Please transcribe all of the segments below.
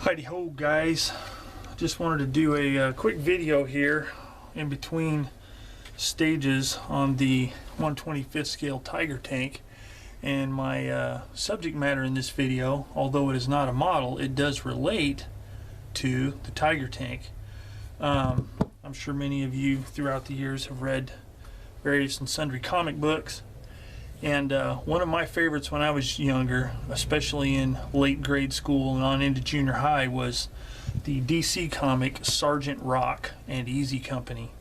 Heidi ho, guys. Just wanted to do a quick video here in between stages on the 125th scale Tiger tank, and my subject matter in this video, although it is not a model, it does relate to the Tiger tank. I'm sure many of you throughout the years have read various and sundry comic books, and one of my favorites when I was younger, especially in late grade school and on into junior high, was the DC comic Sgt Rock and Easy Company.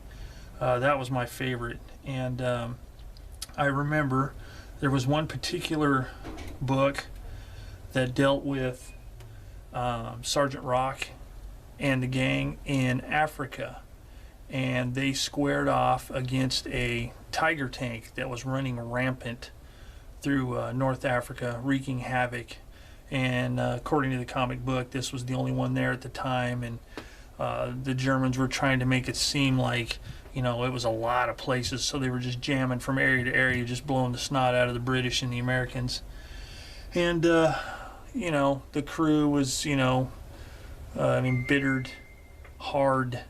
That was my favorite, and I remember there was one particular book that dealt with Sgt Rock and the gang in Africa, and they squared off against a tiger tank that was running rampant through North Africa, wreaking havoc. And according to the comic book, this was the only one there at the time, and the Germans were trying to make it seem like, you know, it was a lot of places, so they were just jamming from area to area, just blowing the snot out of the British and the Americans. And you know, the crew was, you know, an embittered, hard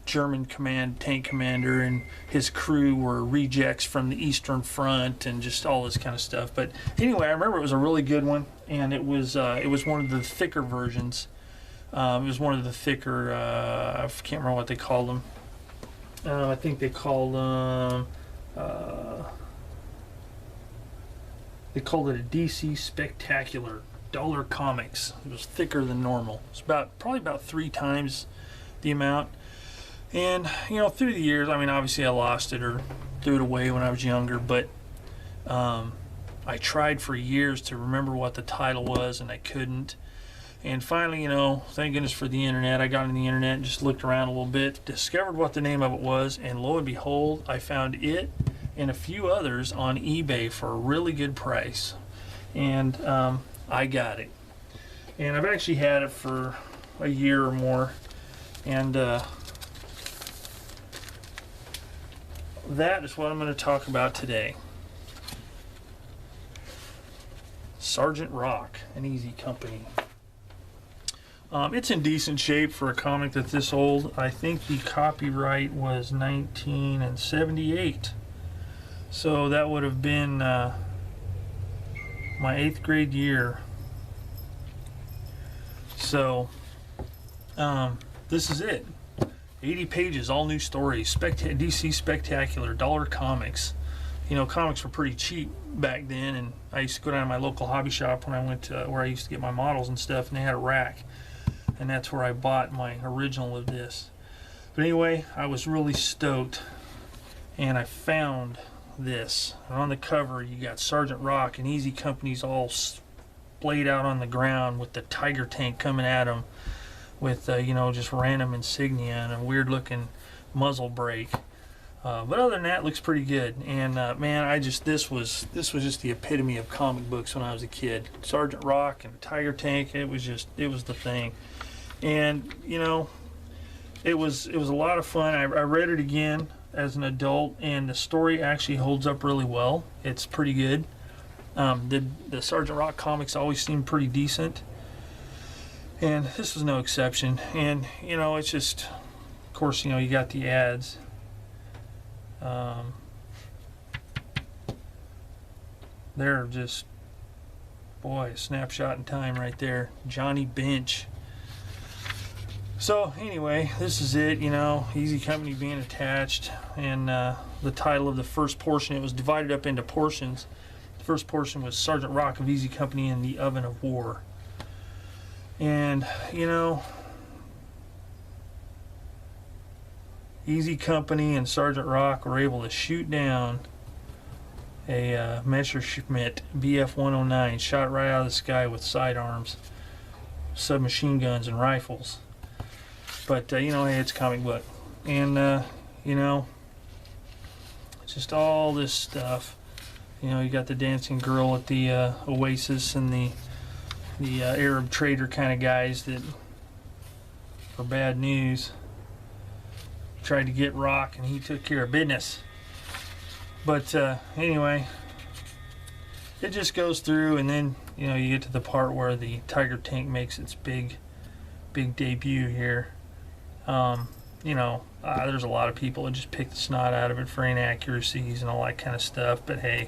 German tank commander, and his crew were rejects from the Eastern Front and just all this kind of stuff. But anyway, I remember it was a really good one, and it was one of the thicker versions. It was one of the thicker, I can't remember what they called them. I think they called it a DC Spectacular Dollar Comics. It was thicker than normal. It's probably about 3 times the amount. And you know, through the years, I mean, obviously I lost it or threw it away when I was younger, but I tried for years to remember what the title was, and I couldn't. And finally, you know, thank goodness for the internet, I got on the internet and just looked around a little bit, discovered what the name of it was, and lo and behold, I found it and a few others on eBay for a really good price. And I got it, and I've actually had it for a year or more, and that is what I'm going to talk about today. Sgt Rock and Easy Company. It's in decent shape for a comic that's this old. I think the copyright was 1978, so that would have been my 8th grade year. So this is it. 80 pages, all new stories, DC Spectacular, Dollar Comics. You know, comics were pretty cheap back then, and I used to go down to my local hobby shop when I went to where I used to get my models and stuff, and they had a rack, and that's where I bought my original of this. But anyway, I was really stoked, and I found this. And on the cover, you got Sgt Rock and Easy Company's all splayed out on the ground with the Tiger tank coming at them with you know, just random insignia and a weird looking muzzle brake. But other than that, it looks pretty good. And man, this was just the epitome of comic books when I was a kid. Sgt Rock and the Tiger tank, it was the thing. And you know, it was a lot of fun. I read it again as an adult, and the story actually holds up really well. It's pretty good. The Sgt Rock comics always seem pretty decent, and this was no exception. And you know, it's just, of course, you know, you got the ads. They're just, boy, a snapshot in time right there. Johnny Bench. So anyway, this is it. You know, Easy Company being attached, and the title of the first portion, it was divided up into portions. The first portion was Sgt Rock of Easy Company in the Oven of War. And you know, Easy Company and Sgt Rock were able to shoot down a Messerschmitt Bf-109, shot right out of the sky with sidearms, submachine guns, and rifles. But you know, hey, it's a comic book, and you know, just all this stuff. You know, you got the dancing girl at the Oasis, and the Arab trader kind of guys that, for bad news, tried to get Rock, and he took care of business. But anyway, it just goes through, and then you know you get to the part where the Tiger tank makes its big debut here. You know, there's a lot of people that just pick the snot out of it for inaccuracies and all that kind of stuff, but hey,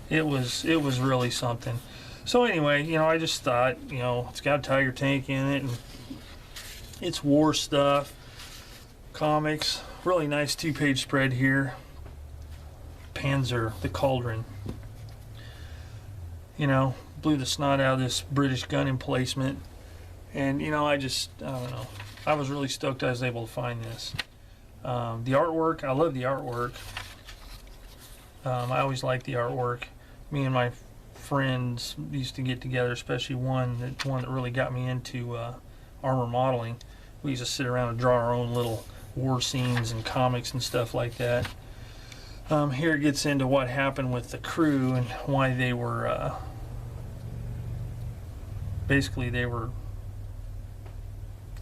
it was really something. So anyway, you know, I just thought, you know, it's got a Tiger tank in it, and it's war stuff, comics, really nice 2-page spread here. Panzer, the Cauldron. You know, blew the snot out of this British gun emplacement, and you know, I don't know. I was really stoked I was able to find this. The artwork, I love the artwork. I always liked the artwork. Me and my friends used to get together, especially one that really got me into armor modeling. We used to sit around and draw our own little war scenes and comics and stuff like that. Here it gets into what happened with the crew and why they were basically they were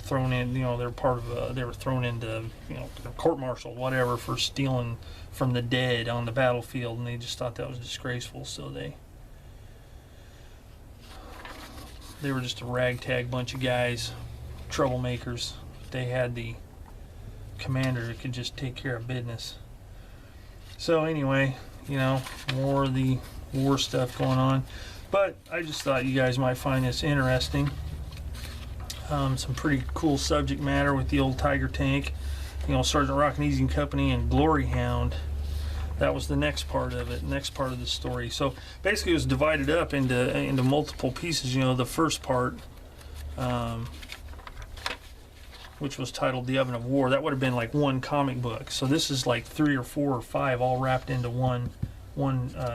thrown in, you know, they're part of they were thrown into, you know, court-martialed, whatever, for stealing from the dead on the battlefield, and they just thought that was disgraceful, so they were just a ragtag bunch of guys, troublemakers. They had the commander that could just take care of business. So anyway, you know, more of the war stuff going on, but I just thought you guys might find this interesting. Some pretty cool subject matter with the old Tiger tank. You know, Sgt Rock and Easy Company and Glory Hound. That was the next part of it, next part of the story. So basically it was divided up into multiple pieces. You know, the first part, which was titled The Oven of War, that would have been like one comic book. So this is like 3 or 4 or 5 all wrapped into one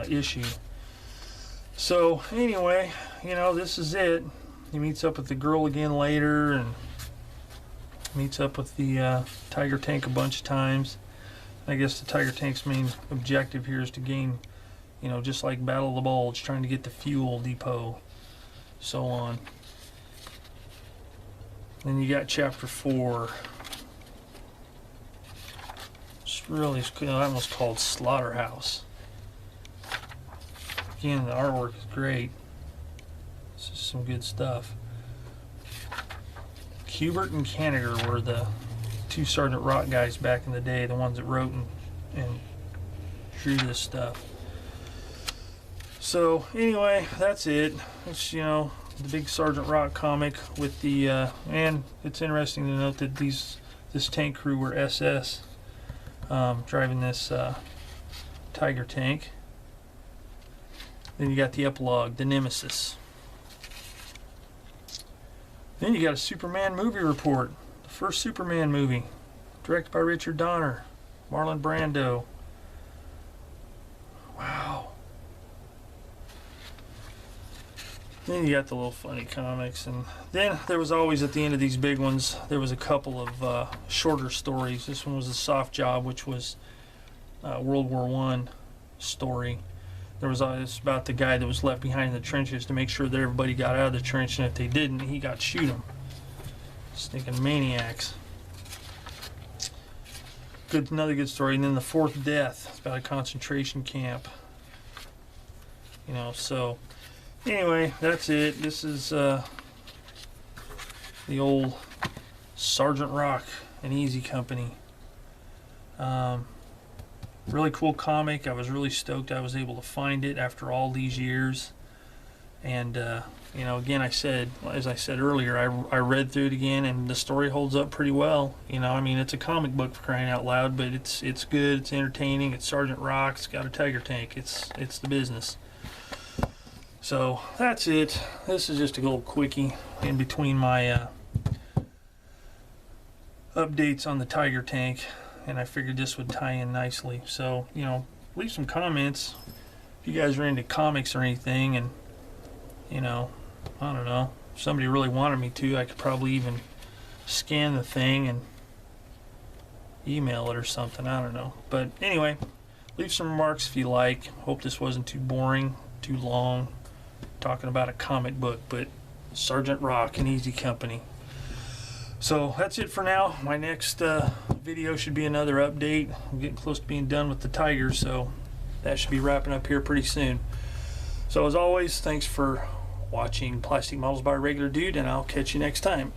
issue. So anyway, you know, this is it. He meets up with the girl again later, and meets up with the Tiger tank a bunch of times. I guess the Tiger tank's main objective here is to gain, you know, just like Battle of the Bulge, trying to get the fuel depot, so on. Then you got chapter 4. It's really, you know, that one's called Slaughterhouse. Again, the artwork is great. This is some good stuff. Hubert and Canniger were the 2 Sgt Rock guys back in the day, the ones that wrote and drew this stuff. So anyway, that's it. It's, you know, the big Sgt Rock comic with the and it's interesting to note that this tank crew were SS driving this Tiger tank. Then you got the epilogue, the Nemesis. Then you got a Superman movie report, the first Superman movie, directed by Richard Donner, Marlon Brando. Wow. Then you got the little funny comics, and then there was always, at the end of these big ones, there was a couple of shorter stories. This one was a soft job, which was World War I story. There was always about the guy that was left behind in the trenches to make sure that everybody got out of the trench, and if they didn't, he got to shoot them. Stinking maniacs. Another good story. And then the Fourth Death. It's about a concentration camp. You know, so anyway, that's it. This is the old Sgt Rock and Easy Company. Really cool comic. I was really stoked I was able to find it after all these years. And you know, again, as I said earlier, I read through it again, and the story holds up pretty well. You know, I mean, it's a comic book for crying out loud, but it's good, it's entertaining, it's Sgt Rock, it's got a Tiger tank, it's the business. So that's it. This is just a little quickie in between my updates on the Tiger tank, and I figured this would tie in nicely. So, you know, leave some comments if you guys are into comics or anything, and, you know, I don't know, if somebody really wanted me to, I could probably even scan the thing and email it or something, I don't know. But anyway, leave some remarks if you like. Hope this wasn't too boring, too long, talking about a comic book, but Sgt Rock and Easy Company. So that's it for now. My next video should be another update. I'm getting close to being done with the Tiger, so that should be wrapping up here pretty soon. So as always, thanks for watching Plastic Models by a Regular Dude, and I'll catch you next time.